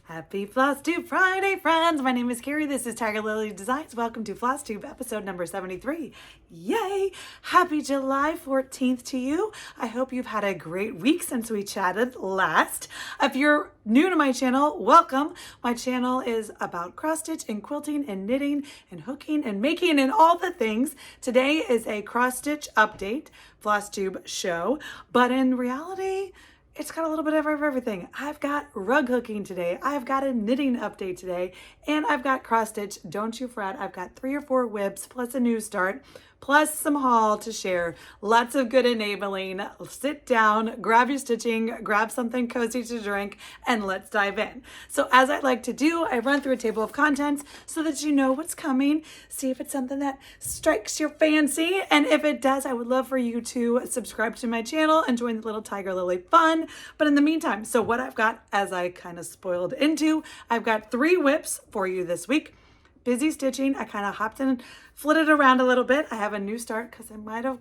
Happy Flosstube Friday, friends! My name is Carrie. This is Tiger Lily Designs. Welcome to Flosstube episode number 73. Yay! Happy July 14th to you. I hope you've had a great week since we chatted last. If you're new to my channel, welcome. My channel is about cross stitch and quilting and knitting and hooking and making and all the things. Today is a cross stitch update, Flosstube show, but in reality, it's got a little bit of everything. I've got rug hooking today. I've got a knitting update today. And I've got cross stitch. Don't you fret. I've got 3 or 4 whips plus a new start plus some haul to share. Lots of good enabling. Sit down, grab your stitching, grab something cozy to drink, and let's dive in. So as I like to do, I run through a table of contents so that you know what's coming. See if it's something that strikes your fancy. And if it does, I would love for you to subscribe to my channel and join the little Tiger Lily fun. But in the meantime, so what I've got, as I kind of spoiled into, I've got 3 whips for you this week. Busy stitching. I kind of hopped in and flitted around a little bit. I have a new start because I might have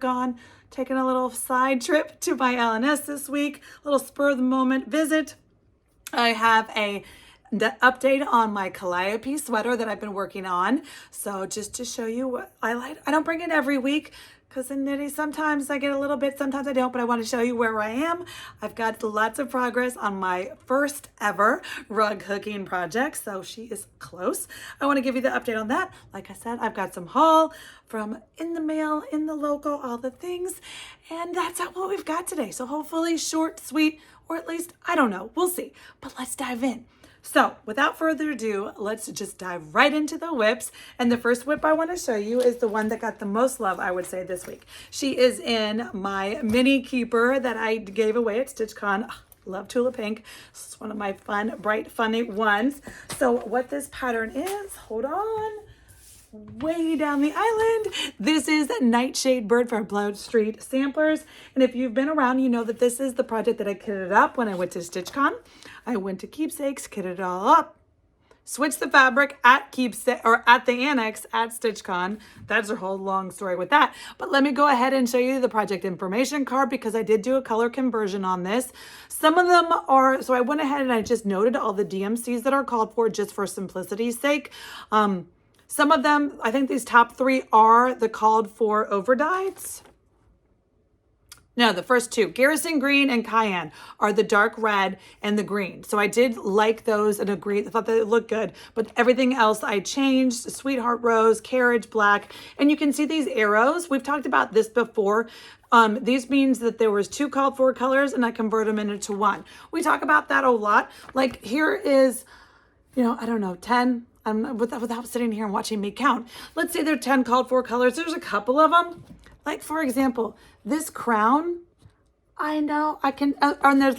taken a little side trip to my LNS this week, a little spur of the moment visit. I have the update on my Calliope sweater that I've been working on. So just to show you what I like, I don't bring it every week because in knitting sometimes I get a little bit, sometimes I don't, but I want to show you where I am. I've got lots of progress on my first ever rug hooking project, so she is close. I want to give you the update on that. Like I said, I've got some haul from in the mail, in the local, all the things, and that's what we've got today. So hopefully short, sweet, or at least, I don't know, we'll see. But let's dive in. So without further ado, let's just dive right into the whips. And the first whip I want to show you is the one that got the most love, I would say, this week. She is in my mini keeper that I gave away at StitchCon. Love Tulip Pink. This is one of my fun, bright, funny ones. So what this pattern is, hold on, way down the island. This is Nightshade Bird from Plum Street Samplers. And if you've been around, you know that this is the project that I kitted up when I went to StitchCon. I went to Keepsakes, kitted it all up, switched the fabric at at the Annex at StitchCon. That's a whole long story with that. But let me go ahead and show you the project information card because I did do a color conversion on this. Some of them are, so I went ahead and I just noted all the DMCs that are called for just for simplicity's sake. Some of them, I think these top 3 are the called for overdyes. No, the first 2, Garrison Green and Cayenne, are the dark red and the green. So I did like those and agreed. I thought they looked good. But everything else I changed, Sweetheart Rose, Carriage Black. And you can see these arrows. We've talked about this before. These means that there was 2 called for colors and I convert them into 1. We talk about that a lot. Like here is, I don't know, 10. Without sitting here and watching me count. Let's say there are 10 called for colors. There's a couple of them. Like for example, this crown, I know I can, and there's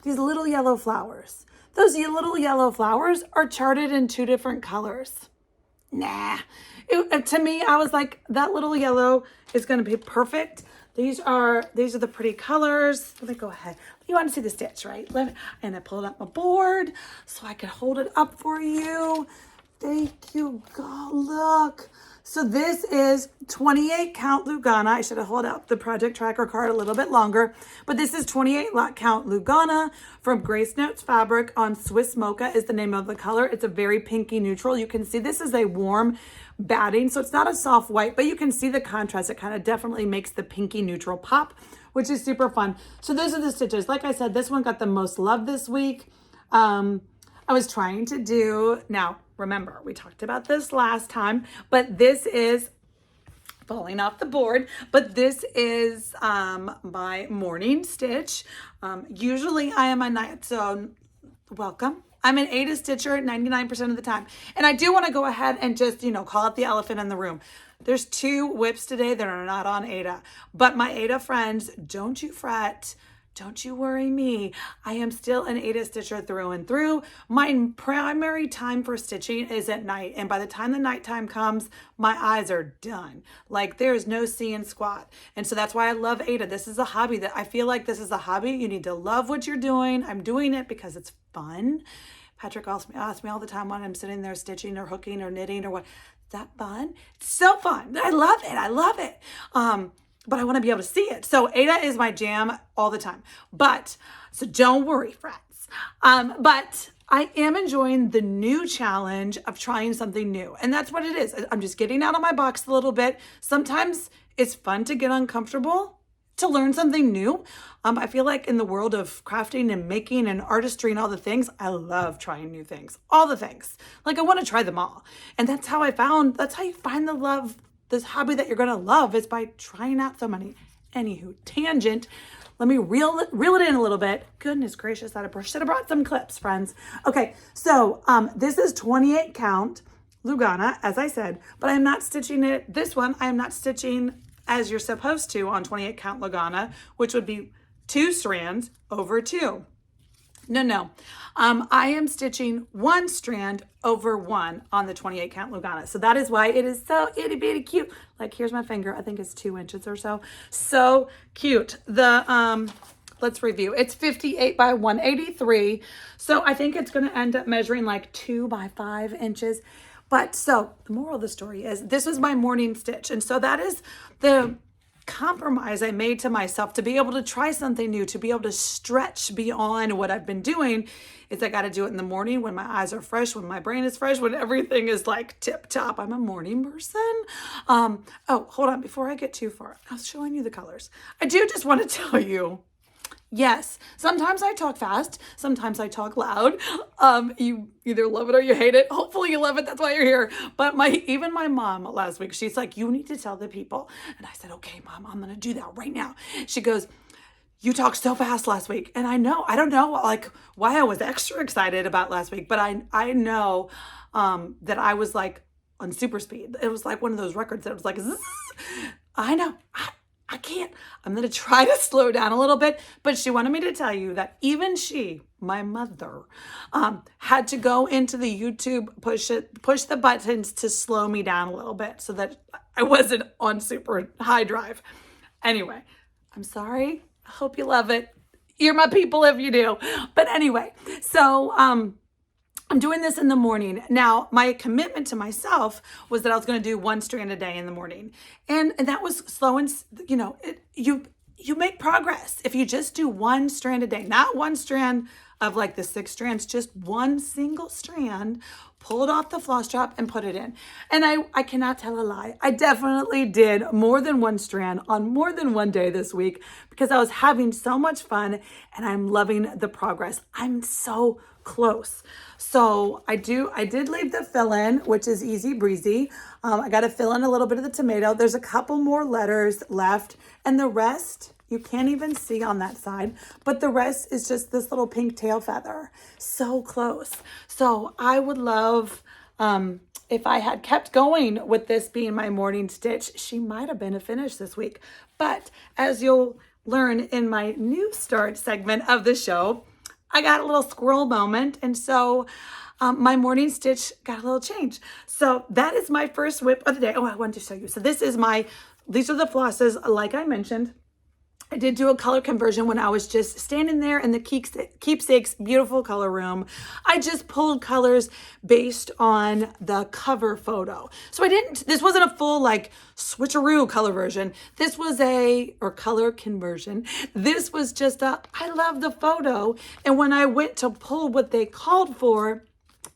these little yellow flowers. Those little yellow flowers are charted in 2 different colors. Nah, to me, I was like, that little yellow is going to be perfect. These are the pretty colors. Let me go ahead. You want to see the stitch, right? And I pulled up my board so I could hold it up for you. Thank you. God, look. So this is 28 count Lugana. I should have held up the project tracker card a little bit longer, but this is 28 count Lugana from Grace Notes fabric on Swiss Mocha is the name of the color. It's a very pinky neutral. You can see this is a warm batting, so it's not a soft white, but you can see the contrast. It kind of definitely makes the pinky neutral pop, which is super fun. So those are the stitches. Like I said, this one got the most love this week. I was trying to do, now remember, we talked about this last time, but this is falling off the board, but this is my morning stitch. Usually I am a night, so welcome. I'm an Ada stitcher 99% of the time. And I do want to go ahead and just, call out the elephant in the room. There's 2 whips today that are not on Ada, but my Ada friends, don't you fret. Don't you worry me. I am still an Ada stitcher through and through. My primary time for stitching is at night. And by the time the nighttime comes, my eyes are done. Like there's no seeing squat. And so that's why I love Ada. This is a hobby that I feel like this is a hobby. You need to love what you're doing. I'm doing it because it's fun. Patrick asks me all the time when I'm sitting there stitching or hooking or knitting or what. Is that fun? It's so fun. I love it. I love it. But I want to be able to see it. So Ada is my jam all the time. So don't worry, friends. But I am enjoying the new challenge of trying something new. And that's what it is. I'm just getting out of my box a little bit. Sometimes it's fun to get uncomfortable, to learn something new. I feel like in the world of crafting and making and artistry and all the things, I love trying new things, all the things. Like I want to try them all. And that's how you find the love, this hobby that you're going to love, is by trying out so many. Anywho, tangent. Let me reel it in a little bit. Goodness gracious, I should have brought some clips, friends. Okay, so this is 28 count Lugana, as I said, but I'm not stitching it. This one, I am not stitching as you're supposed to on 28 count Lugana, which would be 2 strands over 2. No. I am stitching 1 strand over 1 on the 28 count Lugana. So that is why it is so itty bitty cute. Like here's my finger. I think it's 2 inches or so. So cute. Let's review. It's 58 by 183. So I think it's going to end up measuring like 2 by 5 inches. But so the moral of the story is this was my morning stitch. And so that is the compromise I made to myself to be able to try something new, to be able to stretch beyond what I've been doing. Is I got to do it in the morning when my eyes are fresh, when my brain is fresh, when everything is like tip top. I'm a morning person. Oh, hold on. Before I get too far, I was showing you the colors. I do just want to tell you, yes, sometimes I talk fast, sometimes I talk loud. You either love it or you hate it. Hopefully you love it. That's why you're here. But even my mom last week, she's like, you need to tell the people. And I said, okay, Mom, I'm going to do that right now. She goes, you talked so fast last week. And I don't know like why I was extra excited about last week, but I know that I was like on super speed. It was like one of those records that was like, zzz. I know. I can't. I'm going to try to slow down a little bit. But she wanted me to tell you that even she, my mother, had to go into the YouTube, push the buttons to slow me down a little bit so that I wasn't on super high drive. Anyway, I'm sorry. I hope you love it. You're my people if you do. But anyway, so I'm doing this in the morning. Now, my commitment to myself was that I was going to do 1 strand a day in the morning. And that was slow and, you make progress if you just do 1 strand a day, not 1 strand of like the 6 strands, just 1 single strand, pull it off the floss drop and put it in. And I cannot tell a lie. I definitely did more than 1 strand on more than 1 day this week because I was having so much fun and I'm loving the progress. I'm so close. So I did leave the fill in, which is easy breezy. I got to fill in a little bit of the tomato. There's a couple more letters left and the rest you can't even see on that side, but the rest is just this little pink tail feather. So close. So I would love, if I had kept going with this being my morning stitch, she might have been a finish this week. But as you'll learn in my new start segment of the show, I got a little squirrel moment. And so my morning stitch got a little change. So that is my first whip of the day. Oh, I wanted to show you. So these are the flosses, like I mentioned. I did do a color conversion when I was just standing there in the Keepsakes beautiful color room. I just pulled colors based on the cover photo. So this wasn't a full like switcheroo color version. This was or color conversion. This was just I love the photo. And when I went to pull what they called for,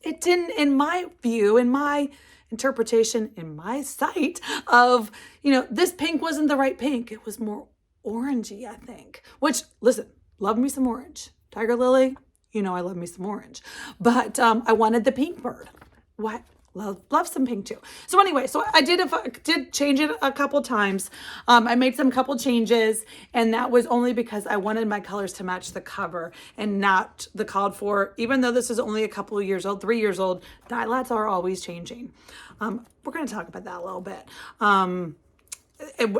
it didn't, in my view, in my interpretation, in my sight of, this pink wasn't the right pink. It was more orangey, I think, which, listen, love me some orange. Tiger Lily, I love me some orange, but I wanted the pink bird. What? Love some pink too. So anyway, I did change it a couple times. I made some couple changes, and that was only because I wanted my colors to match the cover and not the called for. Even though this is only a couple of years old, 3 years old, die lots are always changing. We're going to talk about that a little bit.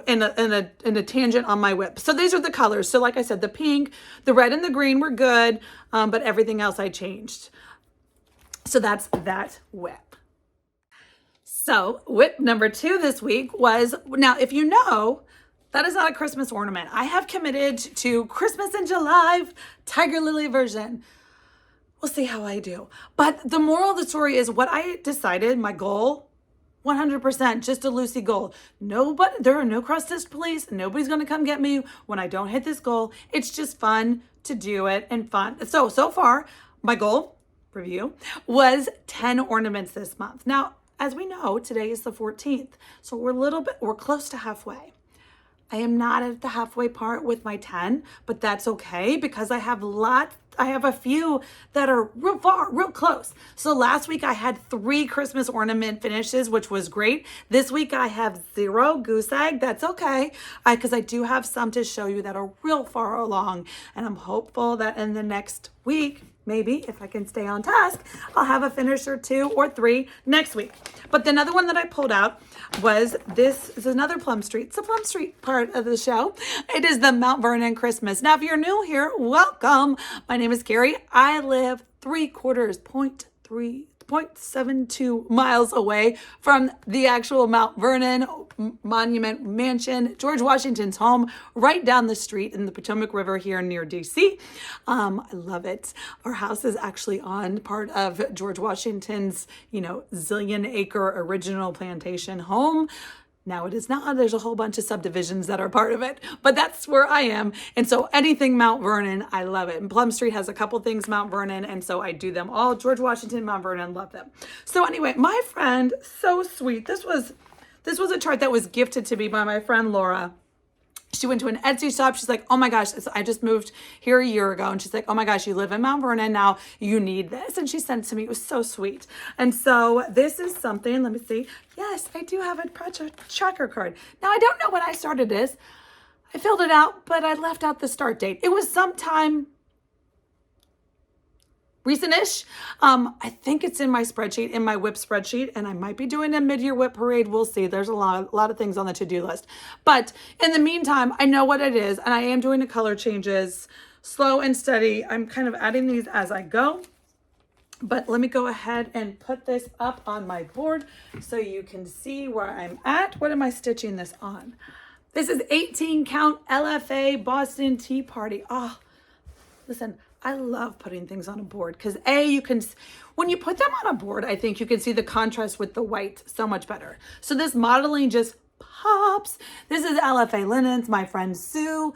In a tangent on my whip. So these are the colors. So like I said, the pink, the red, and the green were good, but everything else I changed. So that's that whip. So whip number 2 this week was, now if you know, that is not a Christmas ornament. I have committed to Christmas in July Tiger Lily version. We'll see how I do. But the moral of the story is what I decided, my goal, 100%, just a Lucy goal. There are no cross-stitch police. Nobody's going to come get me when I don't hit this goal. It's just fun to do it and fun. So far, my goal, review was 10 ornaments this month. Now, as we know, today is the 14th, so we're close to halfway. I am not at the halfway part with my 10, but that's okay because I have a few that are real close. So last week I had 3 Christmas ornament finishes, which was great. This week I have 0 goose egg. That's okay, because I do have some to show you that are real far along, and I'm hopeful that in the next week, maybe if I can stay on task, I'll have a finish or 2 or 3 next week. But the another one that I pulled out was this is another Plum Street. It's a Plum Street part of the show. It is the Mount Vernon Christmas. Now, if you're new here, welcome. My name is Carrie. I live 0.72 miles away from the actual Mount Vernon Monument Mansion, George Washington's home, right down the street in the Potomac River here near DC. I love it. Our house is actually on part of George Washington's, zillion acre original plantation home. Now it is not. There's a whole bunch of subdivisions that are part of it, but that's where I am. And so anything Mount Vernon, I love it. And Plum Street has a couple things Mount Vernon, and so I do them all. George Washington, Mount Vernon, love them. So anyway, my friend, so sweet. This was a chart that was gifted to me by my friend Laura. She went to an Etsy shop. She's like, oh my gosh, I just moved here a year ago. And she's like, oh my gosh, you live in Mount Vernon now. You need this. And she sent it to me. It was so sweet. And so this is something, let me see. Yes, I do have a project tracker card. Now, I don't know when I started this. I filled it out, but I left out the start date. It was sometime recent-ish. I think it's in my spreadsheet, in my WIP spreadsheet, and I might be doing a mid-year WIP parade. We'll see. There's a lot of things on the to-do list. But in the meantime, I know what it is, and I am doing the color changes slow and steady. I'm kind of adding these as I go. But let me go ahead and put this up on my board so you can see where I'm at. What am I stitching this on? This is 18 count LFA Boston Tea Party. Oh, listen, I love putting things on a board because when you put them on a board, I think you can see the contrast with the white so much better. So this modeling just pops. This is LFA linens. My friend Sue,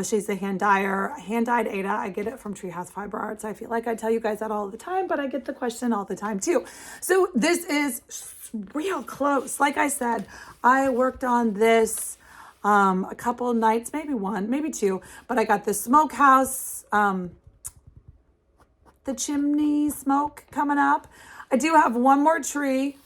she's a hand dyed Ada. I get it from Treehouse Fiber Arts. I feel like I tell you guys that all the time, but I get the question all the time too. So this is real close. Like I said, I worked on this a couple nights, maybe 1, maybe 2, but I got the smokehouse, the chimney smoke coming up. I do have one more tree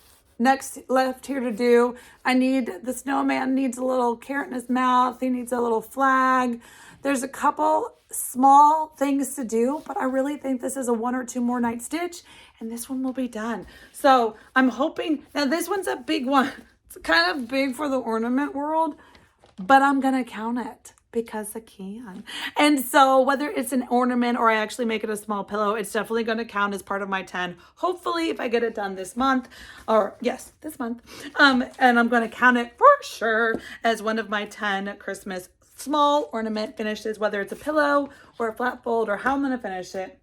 left here to do. The snowman needs a little carrot in his mouth. He needs a little flag. There's a couple small things to do, but I really think this is a 1 or 2 more night stitch and this one will be done. So I'm hoping, now this one's a big one. It's kind of big for the ornament world, but I'm going to count it because I can. And so whether it's an ornament or I actually make it a small pillow, it's definitely going to count as part of my 10. Hopefully if I get it done this month, this month, and I'm going to count it for sure as one of my 10 Christmas small ornament finishes, whether it's a pillow or a flat fold or how I'm going to finish it.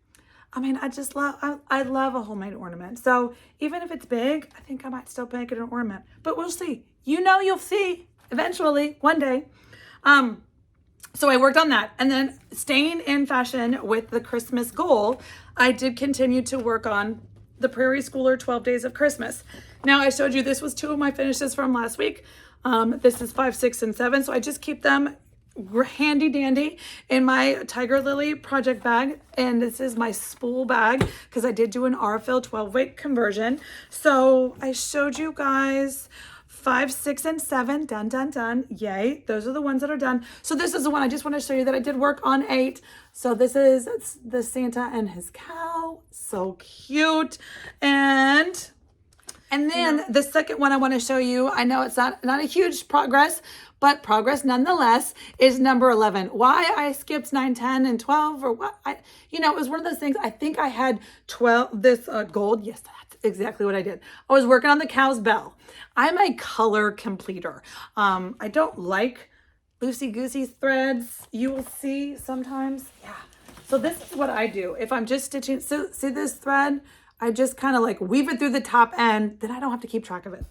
I mean, I love a homemade ornament. So even if it's big, I think I might still make it an ornament, but we'll see. You'll see eventually one day. So I worked on that, and then staying in fashion with the Christmas goal, I did continue to work on the Prairie Schooler 12 Days of Christmas. Now I showed you this was 2 of my finishes from last week. This is 5, 6, and 7. So I just keep them handy dandy in my Tiger Lily project bag. And this is my spool bag because I did do an R-fill 12-weight conversion. So I showed you guys 5, 6, and 7, done. Yay. Those are the ones that are done. So this is the one I just want to show you that I did work on 8. So this is the Santa and his cow. So cute. And then the second one I want to show you, I know it's not a huge progress, but progress nonetheless, is number 11. Why I skipped 9, 10, and 12 or what? It was one of those things. I think I had 12, this gold. Yes, that's exactly what I did. I was working on the cow's bell. I'm a color completer. I don't like loosey-goosey threads. You will see sometimes. Yeah. So this is what I do. If I'm just stitching, so see this thread? I just kind of like weave it through the top end, then I don't have to keep track of it.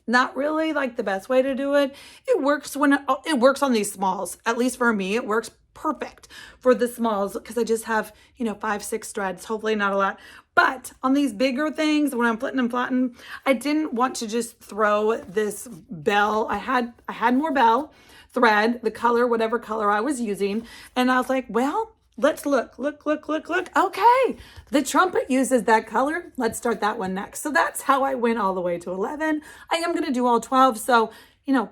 Not really like the best way to do it. It works when it works on these smalls. At least for me, it works perfect for the smalls because I just have, 5, 6 threads, hopefully not a lot. But on these bigger things, when I'm flitting and flatting, I didn't want to just throw this bell. I had more bell thread, the color, whatever color I was using. And I was like, well, let's look. Okay, the trumpet uses that color. Let's start that one next. So that's how I went all the way to 11. I am going to do all 12. So,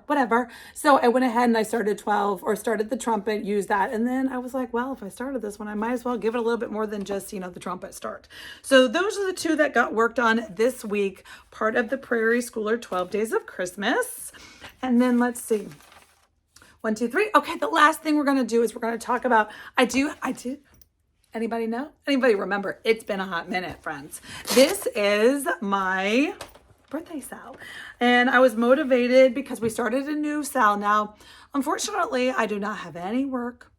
whatever. So I went ahead and I started 12 or started the trumpet, used that. And then I was like, well, if I started this one, I might as well give it a little bit more than just, the trumpet start. So those are the 2 that got worked on this week, part of the Prairie Schooler 12 Days of Christmas. And then let's see. 1, 2, 3. Okay, the last thing we're going to do is we're going to talk about, I do. Anybody know? Anybody remember? It's been a hot minute, friends. This is my birthday sale. And I was motivated because we started a new sale. Now, unfortunately, I do not have any work.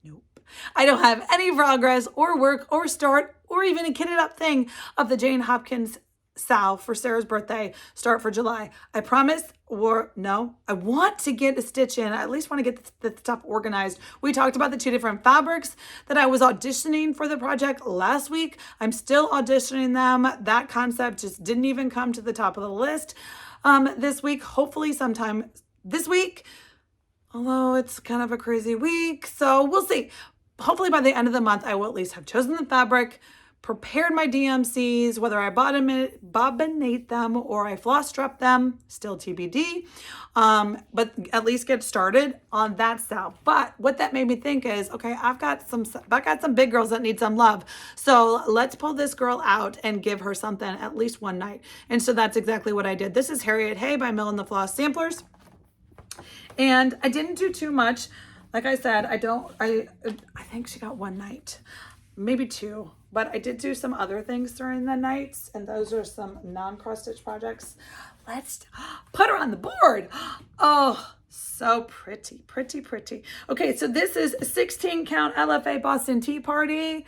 Nope. I don't have any progress or work or start or even a kitted up thing of the Jane Hopkins sale for Sarah's birthday start for July. I promise, I want to get a stitch in. I at least want to get the stuff organized. We talked about the 2 different fabrics that I was auditioning for the project last week. I'm still auditioning them. That concept just didn't even come to the top of the list this week. Hopefully sometime this week, although it's kind of a crazy week. So we'll see. Hopefully by the end of the month, I will at least have chosen the fabric, prepared my DMCs, whether I bobbinate them or I floss strap them, still TBD. But at least get started on that style. But what that made me think is, okay, I've got some big girls that need some love. So let's pull this girl out and give her something at least one night. And so that's exactly what I did. This is Harriot Hay by Mill and the Floss Samplers. And I didn't do too much. Like I said, I think she got one night, maybe 2. But I did do some other things during the nights, and those are some non-cross stitch projects. Let's put her on the board. Oh, so pretty. Okay, so this is 16 count LFA Boston Tea Party.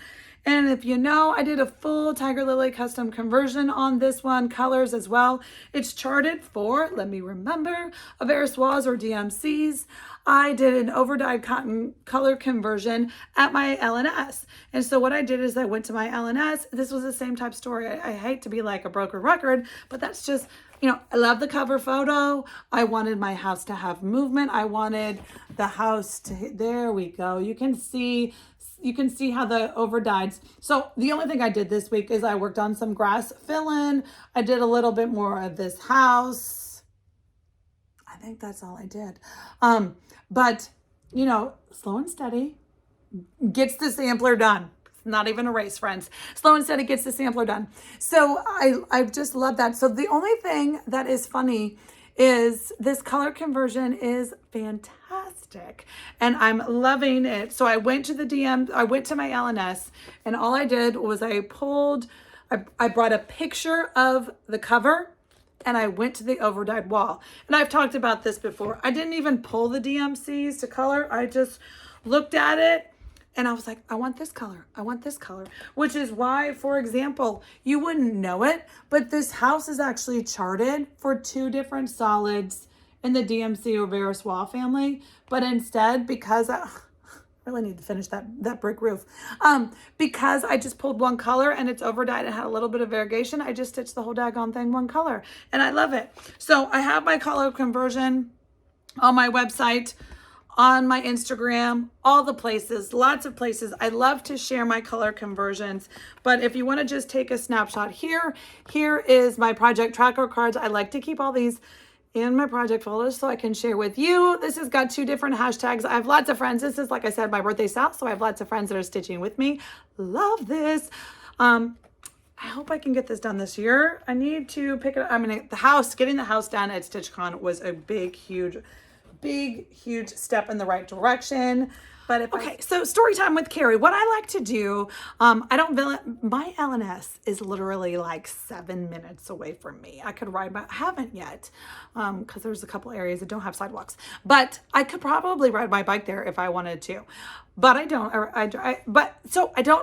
And if you know, I did a full Tiger Lily custom conversion on this one, colors as well. It's charted for, let me remember, Averiswas or DMCs. I did an overdyed cotton color conversion at my LNS. And so what I did is I went to my LNS. This was the same type story. I hate to be like a broken record, but that's just, I love the cover photo. I wanted my house to have movement. I wanted the house to, there we go. You can see how the overdyes. So the only thing I did this week is I worked on some grass fill-in. I did a little bit more of this house. I think that's all I did. But slow and steady gets the sampler done. It's not even a race, friends. Slow and steady gets the sampler done. So I just love that. So the only thing that is funny is this color conversion is fantastic and I'm loving it. So I went to I went to my LNS and all I did was I brought a picture of the cover and I went to the overdyed wall. And I've talked about this before. I didn't even pull the DMCs to color. I just looked at it and I was like, I want this color. I want this color, which is why, for example, you wouldn't know it, but this house is actually charted for 2 different solids in the DMC or Veriswas family. But instead, because I really need to finish that brick roof, because I just pulled one color and it's overdyed and had a little bit of variegation, I just stitched the whole daggone thing one color and I love it. So I have my color conversion on my website, on my Instagram, all the places, lots of places. I love to share my color conversions, but if you want to just take a snapshot here is my project tracker cards. I like to keep all these in my project folders so I can share with you. This has got 2 different hashtags. I have lots of friends. This is, like I said, my birthday sale, so I have lots of friends that are stitching with me. Love this. I hope I can get this done this year. I need to pick it up. Getting the house done at StitchCon was a big, huge step in the right direction. But so story time with Carrie. What I like to do, my LNS is literally like 7 minutes away from me. I could ride I haven't yet, because there's a couple areas that don't have sidewalks, but I could probably ride my bike there if I wanted to, but I don't,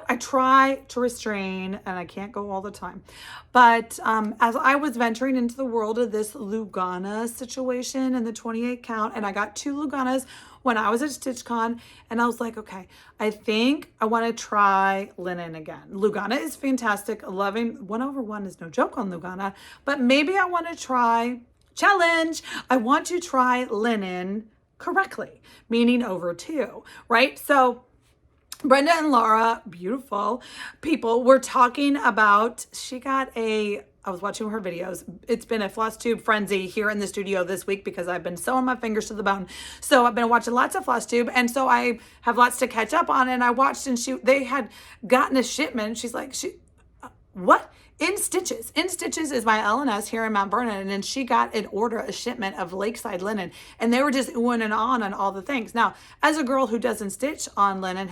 I try to restrain and I can't go all the time. But, as I was venturing into the world of this Lugana situation and the 28 count, and I got 2 Luganas, when I was at StitchCon, and I was like, okay, I think I want to try linen again. Lugana is fantastic. Loving 1/1 is no joke on Lugana, but maybe I want to try challenge. I want to try linen correctly, meaning over 2, right? So Brenda and Laura, beautiful people, were talking about, I was watching her videos. It's been a Flosstube frenzy here in the studio this week because I've been sewing my fingers to the bone. So I've been watching lots of Flosstube, and so I have lots to catch up on. And I watched, and they had gotten a shipment. She's like, what? InStitches. InStitches is my LNS here in Mount Vernon, and she got a shipment of Lakeside linen, and they were just oohing and on all the things. Now, as a girl who doesn't stitch on linen,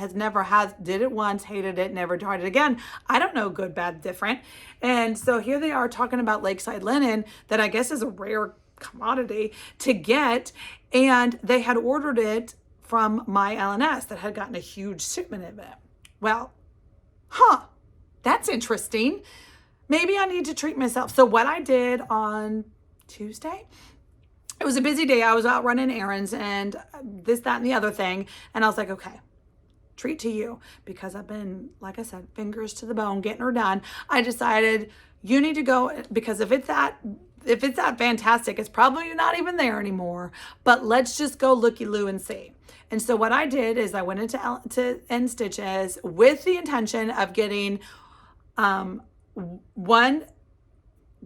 did it once, hated it, never tried it again. I don't know good, bad, different. And so here they are talking about Lakeside linen that I guess is a rare commodity to get, and they had ordered it from my LNS that had gotten a huge shipment of it. Well, that's interesting. Maybe I need to treat myself. So what I did on Tuesday, it was a busy day. I was out running errands and this, that, and the other thing. And I was like, okay, treat to you, because I've been, like I said, fingers to the bone, getting her done. I decided you need to go, because if it's that fantastic, it's probably not even there anymore, but let's just go looky-loo and see. And so what I did is I went into InStitches with the intention of getting, one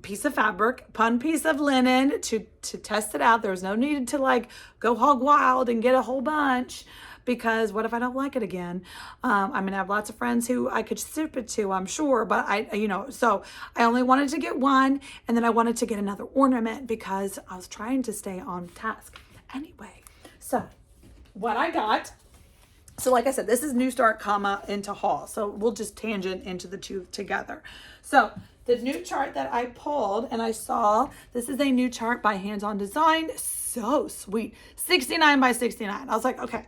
piece of fabric, one piece of linen to test it out. There was no need to like go hog wild and get a whole bunch, because what if I don't like it again? I'm gonna have lots of friends who I could ship it to, I'm sure, but so I only wanted to get one, and then I wanted to get another ornament because I was trying to stay on task. Anyway, so what I got, so like I said, this is New Start, into haul. So we'll just tangent into the two together. So the new chart that I pulled and I saw, this is a new chart by Hands On Design. So sweet. 69 by 69. I was like, okay,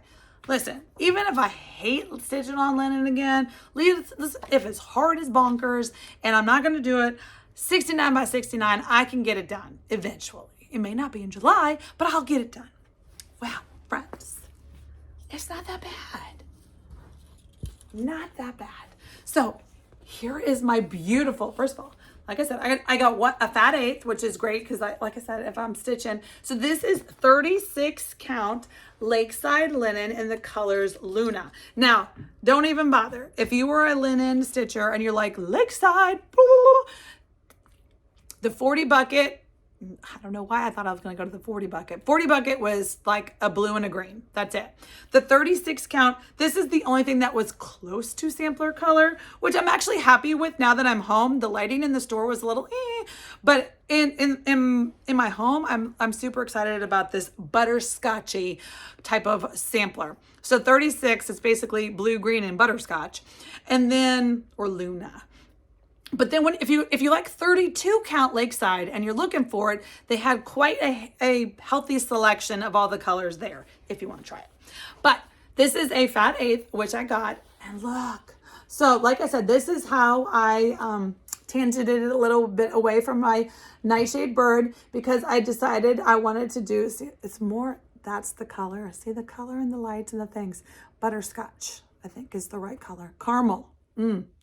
listen, even if I hate stitching on linen again, if it's hard as bonkers and I'm not going to do it, 69 by 69, I can get it done eventually. It may not be in July, but I'll get it done. Well, friends, it's not that bad. Not that bad. So here is my beautiful, first of all, like I said, I got a fat eighth, which is great because like I said, if I'm stitching. So this is 36 count Lakeside linen in the colors Luna. Now, don't even bother. If you were a linen stitcher and you're like, Lakeside, blah, blah, blah, the 40 bucket, I don't know why I thought I was going to go to the 40 bucket. 40 bucket was like a blue and a green. That's it. The 36 count, this is the only thing that was close to sampler color, which I'm actually happy with now that I'm home. The lighting in the store was a little but in my home, I'm super excited about this butterscotchy type of sampler. So 36 is basically blue, green, and butterscotch, and then, or Luna. But then if you like 32 count Lakeside and you're looking for it, they had quite a healthy selection of all the colors there if you want to try it. But this is a fat eighth, which I got, and look. So like I said, this is how I tangented it a little bit away from my Nightshade Bird, because I decided I wanted to do, see, it's more, that's the color. See the color and the lights and the things. Butterscotch, I think, is the right color. Caramel,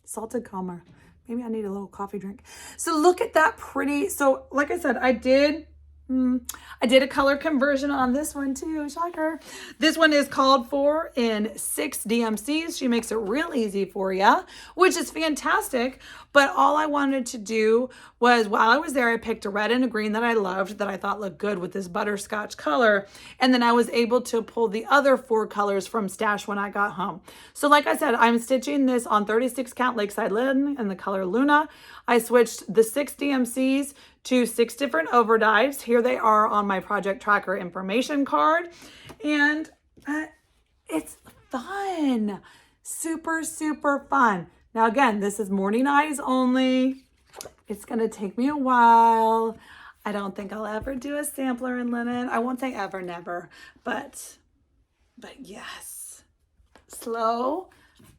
salted caramel. Maybe I need a little coffee drink. So look at that pretty. So like I said, I did a color conversion on this one too, shocker. This one is called for in 6 DMCs. She makes it real easy for you, which is fantastic. But all I wanted to do was, while I was there, I picked a red and a green that I loved, that I thought looked good with this butterscotch color. And then I was able to pull the other 4 colors from stash when I got home. So like I said, I'm stitching this on 36 count Lakeside linen in the color Luna. I switched the 6 DMCs to 6 different overdyes. Here they are on my project tracker information card. And it's fun. Super, super fun. Now, again, this is morning eyes only. It's going to take me a while. I don't think I'll ever do a sampler in linen. I won't say ever, never, but yes, slow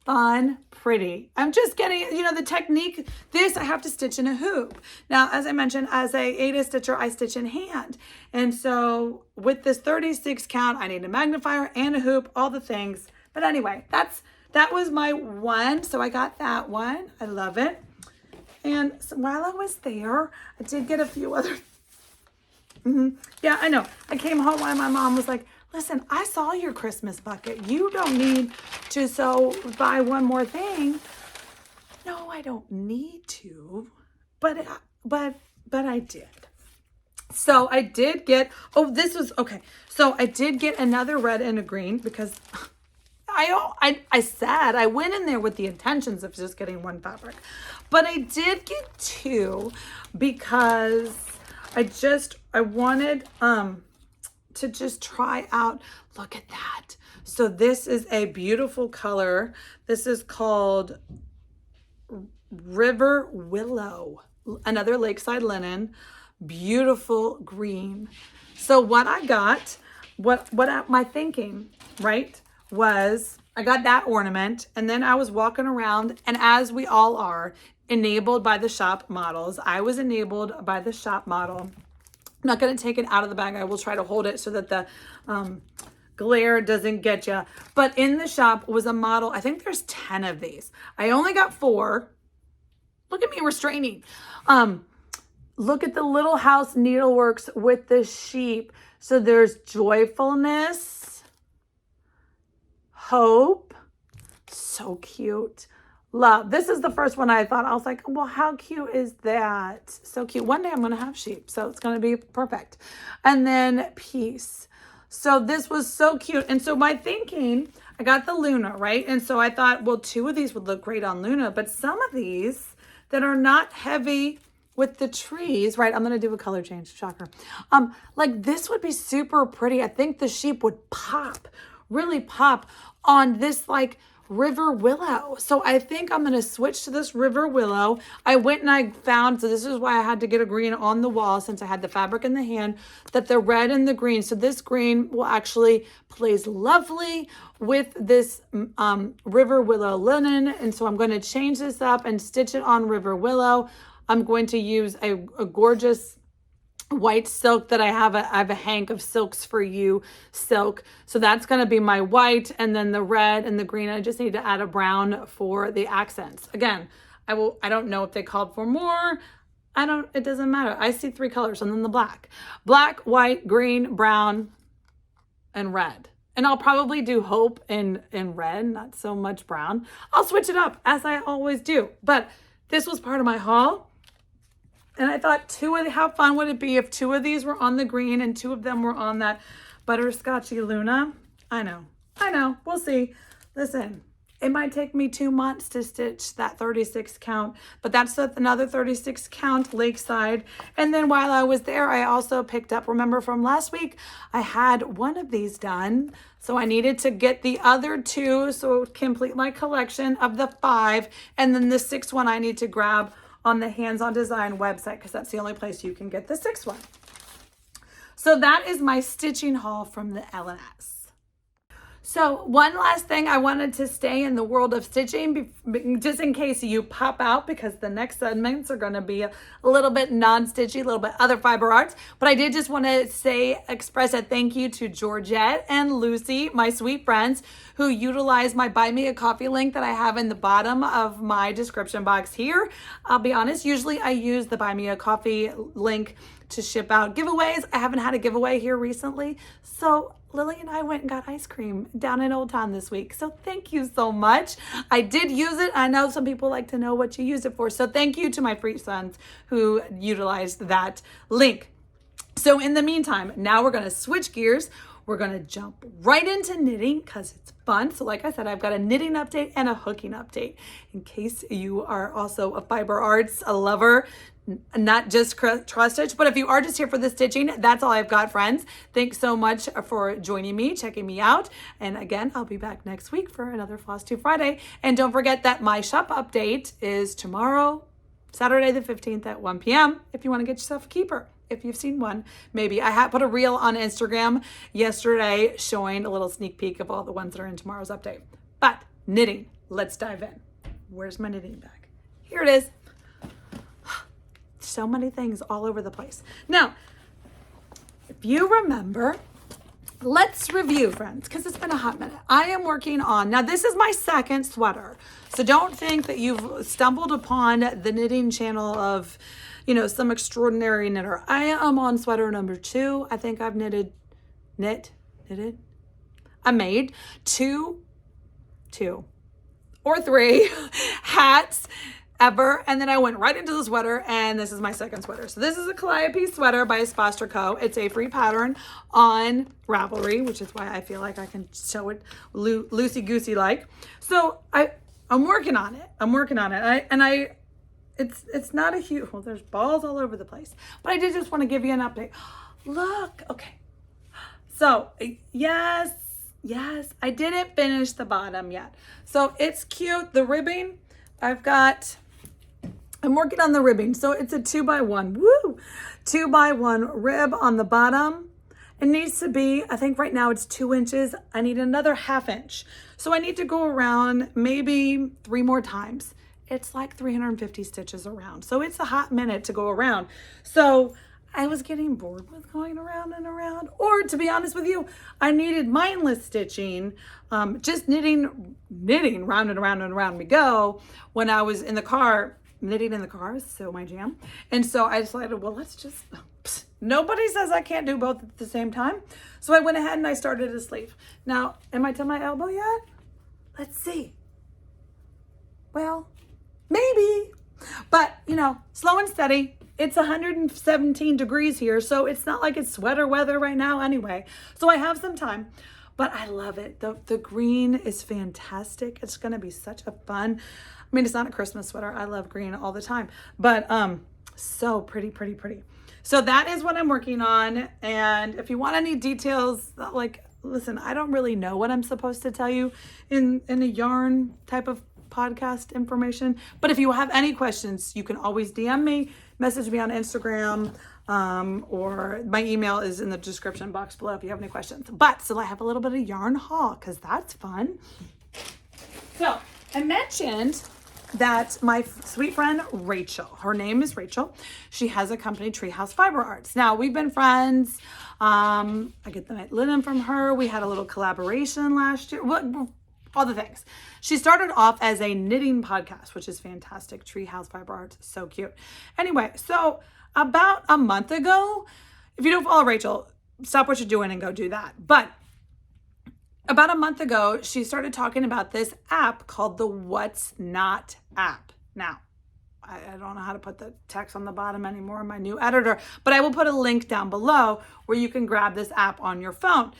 fun, pretty. I'm just getting, you know, the technique. This I have to stitch in a hoop. Now, as I mentioned, as a Ada stitcher, I stitch in hand. And so with this 36 count, I need a magnifier and a hoop, all the things. But anyway, that was my one. So I got that one. I love it. And so while I was there, I did get a few other. Yeah, I know. I came home and my mom was like, listen, I saw your Christmas bucket. You don't need to buy one more thing. No, I don't need to, but I did. So I did get, this was, okay. So I did get another red and a green because I said I went in there with the intentions of just getting one fabric, but I did get two because I wanted, to just try out. Look at that. So this is a beautiful color. This is called River Willow, another Lakeside linen, beautiful green. So what I got, my thinking, right, was I got that ornament, and then I was walking around, and as we all are, enabled by the shop models, I was enabled by the shop model. I'm not going to take it out of the bag. I will try to hold it so that the glare doesn't get you. But in the shop was a model. I think there's 10 of these. I only got 4. Look at me restraining. Look at the little house needleworks with the sheep. So there's joyfulness, hope. So cute. Love. This is the first one I thought. I was like, well, how cute is that? So cute. One day I'm going to have sheep, so it's going to be perfect. And then peace. So this was so cute. And so my thinking, I got the Luna, right? And so I thought, well, 2 of these would look great on Luna, but some of these that are not heavy with the trees, right? I'm going to do a color change. Shocker. Like this would be super pretty. I think the sheep would pop, really pop on this like River Willow. So I think I'm going to switch to this River Willow. I went and I found, so this is why I had to get a green on the wall since I had the fabric in the hand, that the red and the green. So this green will actually plays lovely with this River Willow linen. And so I'm going to change this up and stitch it on River Willow. I'm going to use a gorgeous white silk that I have a hank of Silks for You silk. So that's going to be my white, and then the red and the green. I just need to add a brown for the accents. Again, I don't know if they called for more. It doesn't matter. I see 3 colors and then the black, white, green, brown, and red. And I'll probably do hope in red, not so much brown. I'll switch it up as I always do. But this was part of my haul. And I thought how fun would it be if 2 of these were on the green and 2 of them were on that butterscotchy Luna? I know. We'll see. Listen, it might take me 2 months to stitch that 36 count, but that's another 36 count Lakeside. And then while I was there, I also picked up, remember from last week, I had 1 of these done. So I needed to get the other 2, so complete my collection of the 5. And then the 6th one I need to grab on the Hands On Design website, because that's the only place you can get the 6th one. So that is my stitching haul from the L&S. So one last thing, I wanted to stay in the world of stitching just in case you pop out, because the next segments are going to be a little bit non-stitchy, a little bit other fiber arts. But I did just want to express a thank you to Georgette and Lucy, my sweet friends, who utilized my Buy Me a Coffee link that I have in the bottom of my description box here. I'll be honest, usually I use the Buy Me a Coffee link to ship out giveaways. I haven't had a giveaway here recently, so Lily and I went and got ice cream down in Old Town this week. So thank you so much. I did use it. I know some people like to know what you used it for. So thank you to my free sons who utilized that link. So in the meantime, now we're going to switch gears. We're going to jump right into knitting because it's fun. So like I said, I've got a knitting update and a hooking update in case you are also a fiber arts, a lover, not just cross stitch, but if you are just here for the stitching, that's all I've got, friends. Thanks so much for joining me, checking me out. And again, I'll be back next week for another Flosstube Friday. And don't forget that my shop update is tomorrow, Saturday the 15th at 1 p.m. if you want to get yourself a keeper. If you've seen one, maybe. I have put a reel on Instagram yesterday showing a little sneak peek of all the ones that are in tomorrow's update. But knitting, let's dive in. Where's my knitting bag? Here it is. So many things all over the place. Now, if you remember, let's review, friends, because it's been a hot minute. I am working on, now this is my second sweater. So don't think that you've stumbled upon the knitting channel of, some extraordinary knitter. I am on sweater number 2. I think I've I made two or 3 hats ever, and then I went right into the sweater, and this is my second sweater. So this is a Calliope sweater by Espace Tricot. It's a free pattern on Ravelry, which is why I feel like I can show it loosey-goosey like. So I'm working on it. It's not a huge, well, there's balls all over the place, but I did just want to give you an update. Look, okay. So yes, I didn't finish the bottom yet. So it's cute. The ribbing, I'm working on the ribbing. So it's a 2x1, 2x1 rib on the bottom. It needs to be, I think right now it's 2 inches. I need another 1/2 inch. So I need to go around maybe 3 more times. It's like 350 stitches around. So it's a hot minute to go around. So I was getting bored with going around and around, or to be honest with you, I needed mindless stitching, just knitting round and around and around we go. When I was in the car, knitting in the car is so my jam. And so I decided, well, nobody says I can't do both at the same time. So I went ahead and I started a sleeve. Now, am I to my elbow yet? Let's see. Well, maybe, but slow and steady. It's 117 degrees here, so it's not like it's sweater weather right now anyway. So I have some time, but I love it. The green is fantastic. It's going to be such a fun, it's not a Christmas sweater. I love green all the time, but so pretty. So that is what I'm working on. And if you want any details, listen, I don't really know what I'm supposed to tell you in a yarn type of podcast information, but if you have any questions, you can always DM me, message me on Instagram, or my email is in the description box below if you have any questions. But so I have a little bit of yarn haul because that's fun. So I mentioned that my sweet friend Rachel, her name is Rachel, she has a company, Treehouse Fiber Arts. Now we've been friends. I get the night linen from her. We had a little collaboration last year. All the things. She started off as a knitting podcast, which is fantastic. Treehouse Fiber Arts, so cute. Anyway, so about a month ago, if you don't follow Rachel, stop what you're doing and go do that. But about a month ago, she started talking about this app called the What's Not app. Now, I don't know how to put the text on the bottom anymore in my new editor, but I will put a link down below where you can grab this app on your phone.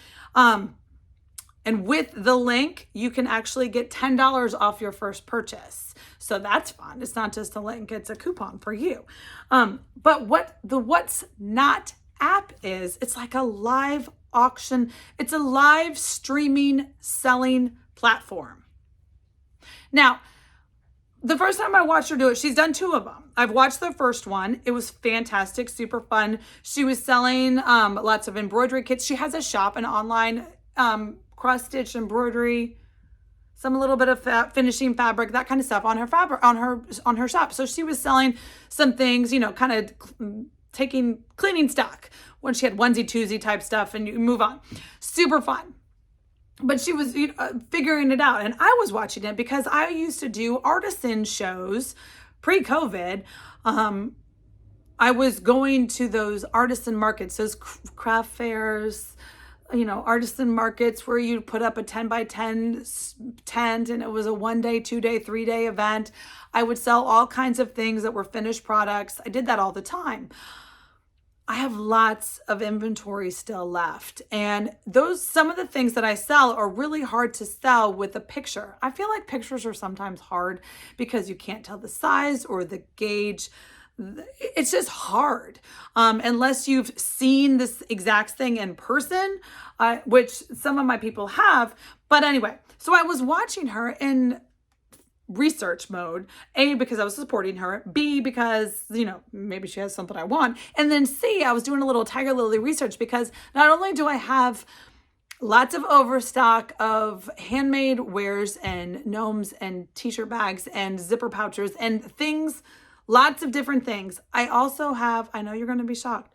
And with the link, you can actually get $10 off your first purchase. So that's fun. It's not just a link, it's a coupon for you. But what the What's Not app is, it's like a live auction. It's a live streaming selling platform. Now, the first time I watched her do it, she's done 2 of them. I've watched the first one. It was fantastic, super fun. She was selling lots of embroidery kits. She has a shop, an online cross stitch embroidery, some little bit of finishing fabric, that kind of stuff on her shop. So she was selling some things, kind of cleaning stock when she had onesie twosie type stuff, and you move on. Super fun. But she was figuring it out, and I was watching it because I used to do artisan shows pre-COVID. I was going to those artisan markets, those craft fairs, artisan markets where you put up a 10 by 10 tent, and it was a 1 day, 2 day, 3 day event. I would sell all kinds of things that were finished products. I did that all the time. I have lots of inventory still left. And some of the things that I sell are really hard to sell with a picture. I feel like pictures are sometimes hard because you can't tell the size or the gauge. It's just hard unless you've seen this exact thing in person, which some of my people have. But anyway, so I was watching her in research mode, A, because I was supporting her, B, because, maybe she has something I want, and then C, I was doing a little Tiger Lily research because not only do I have lots of overstock of handmade wares and gnomes and t-shirt bags and zipper pouches and things, lots of different things. I also have, I know you're going to be shocked,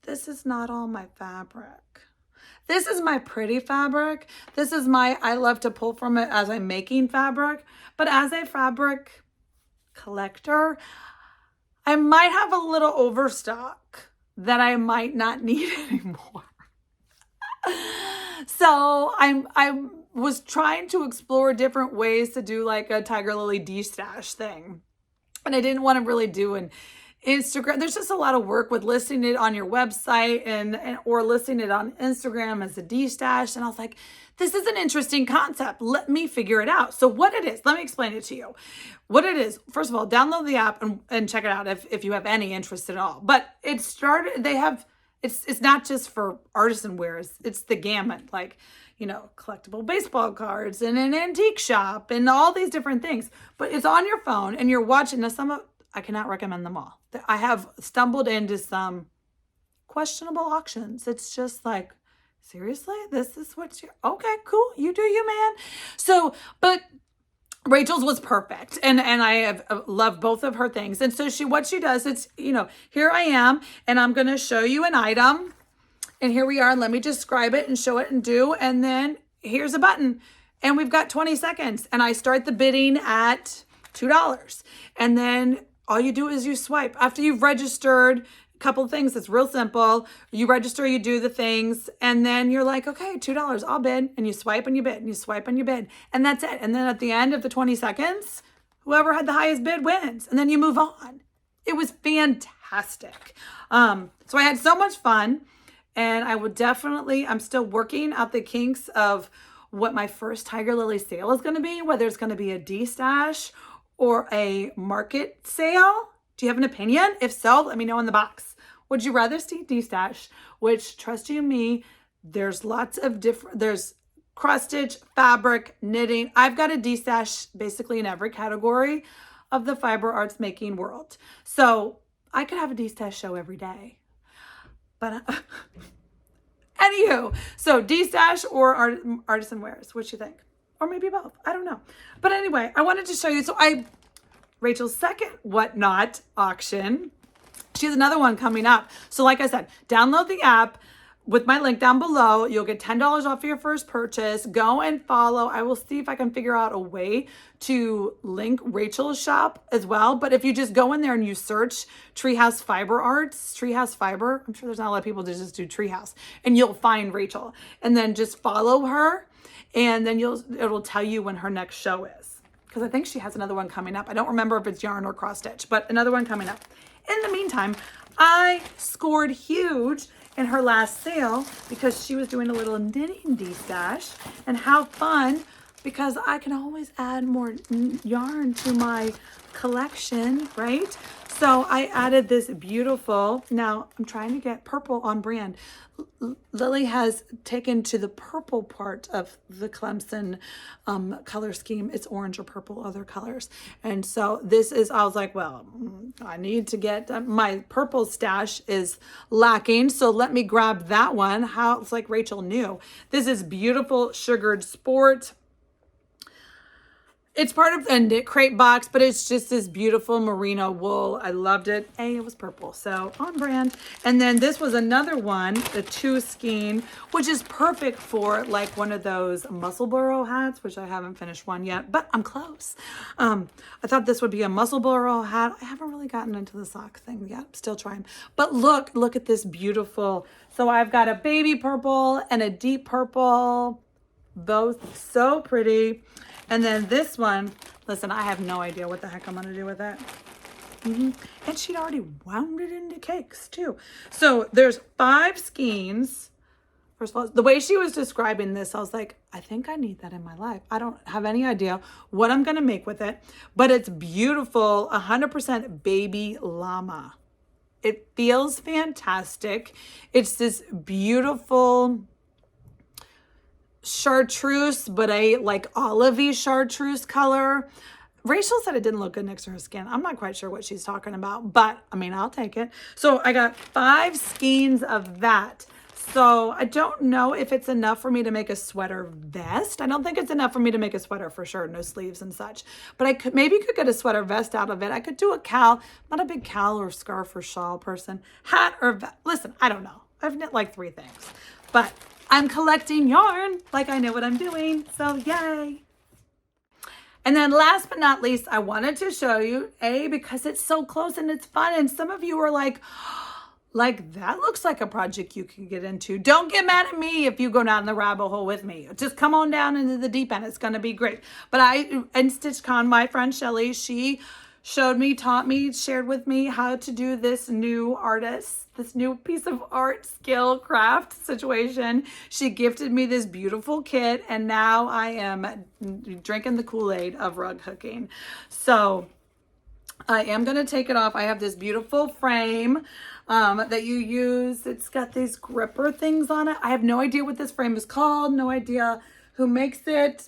this is not all my fabric. This is my pretty fabric. This is my, I love to pull from it as I'm making fabric. But as a fabric collector, I might have a little overstock that I might not need anymore. So I was trying to explore different ways to do like a Tiger Lily de-stash thing. And I didn't want to really do an Instagram. There's just a lot of work with listing it on your website and or listing it on Instagram as a de-stash. And I was like, this is an interesting concept. Let me figure it out. So what it is, let me explain it to you. What it is, first of all, download the app and check it out if you have any interest at all. But it started, they have, it's not just for artisan wares. It's the gamut, like, you know, collectible baseball cards and an antique shop and all these different things. But it's on your phone and you're watching. Now, some of, I cannot recommend them all. I have stumbled into some questionable auctions. It's just like, seriously, this is what you're, okay, cool. You do you, man. So, but Rachel's was perfect. And I have loved both of her things. And so what she does, it's, you know, here I am, and I'm going to show you an item. And here we are. And let me describe it and show it and do. And then here's a button. And we've got 20 seconds. And I start the bidding at $2. And then all you do is you swipe. After you've registered a couple of things, it's real simple. You register, you do the things, and then you're like, okay, $2, I'll bid. And you swipe and you bid, and you swipe and you bid. And that's it. And then at the end of the 20 seconds, whoever had the highest bid wins. And then you move on. It was fantastic. So I had so much fun. And I would definitely, I'm still working out the kinks of what my first Tiger Lily sale is going to be, whether it's going to be a de-stash or a market sale. Do you have an opinion? If so, let me know in the box. Would you rather see de-stash, which, trust you me, there's lots of different, there's cross stitch, fabric, knitting. I've got a de-stash basically in every category of the fiber arts making world. So I could have a de-stash show every day. But anywho, so de-stash or artisan wares, what you think? Or maybe both. I don't know. But anyway, I wanted to show you. So Rachel's second whatnot auction. She has another one coming up. So like I said, download the app with my link down below. You'll get $10 off your first purchase. Go and follow. I will see if I can figure out a way to link Rachel's shop as well. But if you just go in there and you search Treehouse Fiber Arts, Treehouse Fiber, I'm sure there's not a lot of people that just do Treehouse, and you'll find Rachel. And then just follow her. And then it'll tell you when her next show is. Because I think she has another one coming up. I don't remember if it's yarn or cross stitch, but another one coming up. In the meantime, I scored huge in her last sale because she was doing a little knitting de-stash. And how fun, because I can always add more yarn to my collection, right? So I added this beautiful, now I'm trying to get purple on brand. Lily has taken to the purple part of the Clemson color scheme. It's orange or purple, other colors. And so this is, I was like, well, I need to get, my purple stash is lacking. So let me grab that one. How it's like Rachel knew. This is beautiful sugared sport. It's part of a knit crate box, but it's just this beautiful merino wool. I loved it. It was purple, so on brand. And then this was another one, the 2 skein, which is perfect for like one of those muscle burrow hats, which I haven't finished one yet, but I'm close. I thought this would be a muscle burrow hat. I haven't really gotten into the sock thing yet. I'm still trying. But look at this beautiful. So I've got a baby purple and a deep purple, both so pretty. And then this one, listen, I have no idea what the heck I'm going to do with that. And she'd already wound it into cakes too. So there's 5 skeins. First of all, the way she was describing this, I was like, I think I need that in my life. I don't have any idea what I'm going to make with it, but it's beautiful. 100% baby llama. It feels fantastic. It's this beautiful chartreuse, but a like olivey chartreuse color. Rachel said it didn't look good next to her skin. I'm not quite sure what she's talking about, but I mean, I'll take it. So I got 5 skeins of that. So I don't know if it's enough for me to make a sweater vest. I don't think it's enough for me to make a sweater for sure, no sleeves and such. But I could maybe could get a sweater vest out of it. I could do a cowl. I'm not a big cowl or scarf or shawl person. Hat or vest. Listen, I don't know. I've knit like 3 things. But I'm collecting yarn like I know what I'm doing. So yay. And then last but not least, I wanted to show you, because it's so close and it's fun. And some of you are like, that looks like a project you can get into. Don't get mad at me if you go down the rabbit hole with me. Just come on down into the deep end. It's going to be great. But InStitchCon, my friend Shelly, she showed me, taught me, shared with me how to do this new piece of art, skill, craft situation. She gifted me this beautiful kit, and now I am drinking the Kool-Aid of rug hooking. So I am going to take it off. I have this beautiful frame that you use. It's got these gripper things on it. I have no idea what this frame is called. No idea who makes it.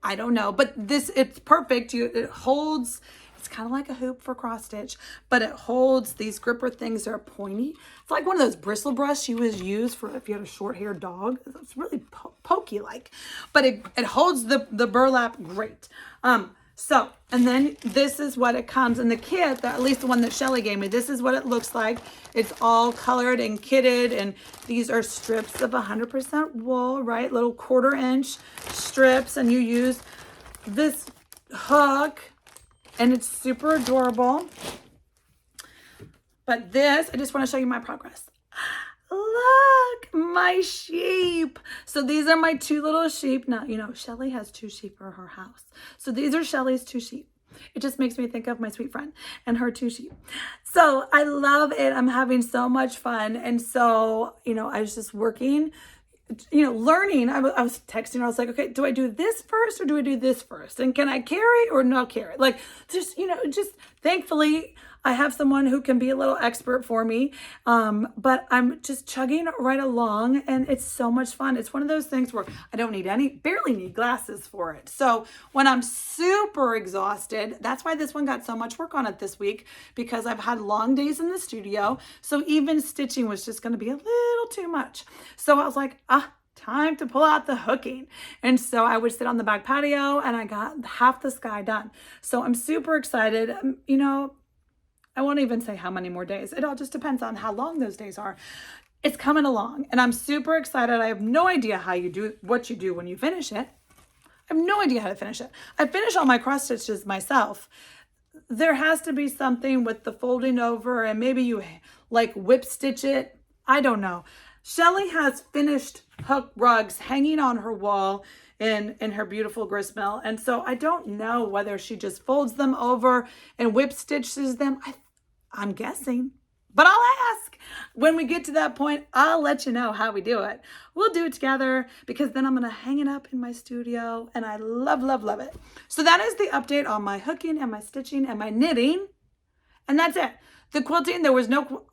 I don't know, but it's perfect. It holds, it's kind of like a hoop for cross stitch, but it holds these gripper things that are pointy. It's like one of those bristle brush you would use for if you had a short haired dog. It's really pokey like, but it holds the burlap great. So, and then this is what it comes in the kit, at least the one that Shelly gave me. This is what it looks like. It's all colored and kitted, and these are strips of 100% wool, right? Little 1/4 inch strips, and you use this hook, and it's super adorable. But this, I just want to show you my progress. Look, my sheep. So these are my 2 little sheep. Now, Shelly has 2 sheep for her house. So these are Shelly's 2 sheep. It just makes me think of my sweet friend and her 2 sheep. So I love it. I'm having so much fun. And so, I was just working, learning. I was texting her. I was like, okay, do I do this first or do I do this first? And can I carry or not carry? Like, just thankfully, I have someone who can be a little expert for me, but I'm just chugging right along, and it's so much fun. It's one of those things where I don't barely need glasses for it. So when I'm super exhausted, that's why this one got so much work on it this week, because I've had long days in the studio. So even stitching was just going to be a little too much. So I was like, time to pull out the hooking. And so I would sit on the back patio, and I got half the sky done. So I'm super excited. I won't even say how many more days. It all just depends on how long those days are. It's coming along, and I'm super excited. I have no idea what you do when you finish it. I have no idea how to finish it. I finish all my cross stitches myself. There has to be something with the folding over, and maybe you like whip stitch it. I don't know. Shelly has finished hook rugs hanging on her wall in her beautiful grist mill. And so I don't know whether she just folds them over and whip stitches them. I'm guessing, but I'll ask. When we get to that point, I'll let you know how we do it. We'll do it together, because then I'm going to hang it up in my studio, and I love, love, love it. So that is the update on my hooking and my stitching and my knitting. And that's it. The quilting, there was nope,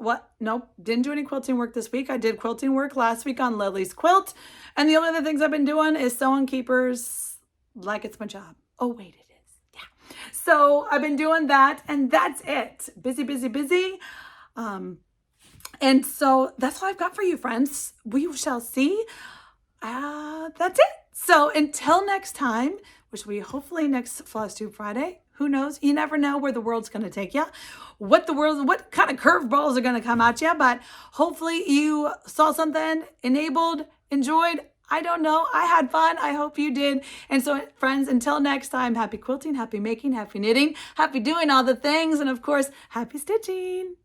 didn't do any quilting work this week. I did quilting work last week on Lily's quilt. And the only other things I've been doing is sewing keepers like it's my job. Oh, wait, it is. Yeah. So I've been doing that, and that's it. Busy, busy, busy. And so that's all I've got for you, friends. We shall see. That's it. So until next time, which will be hopefully next Flosstube Friday. Who knows? You never know where the world's going to take you, what kind of curveballs are going to come at you. But hopefully you saw something, enabled, enjoyed. I don't know. I had fun. I hope you did. And so, friends, until next time, happy quilting, happy making, happy knitting, happy doing all the things, and of course, happy stitching.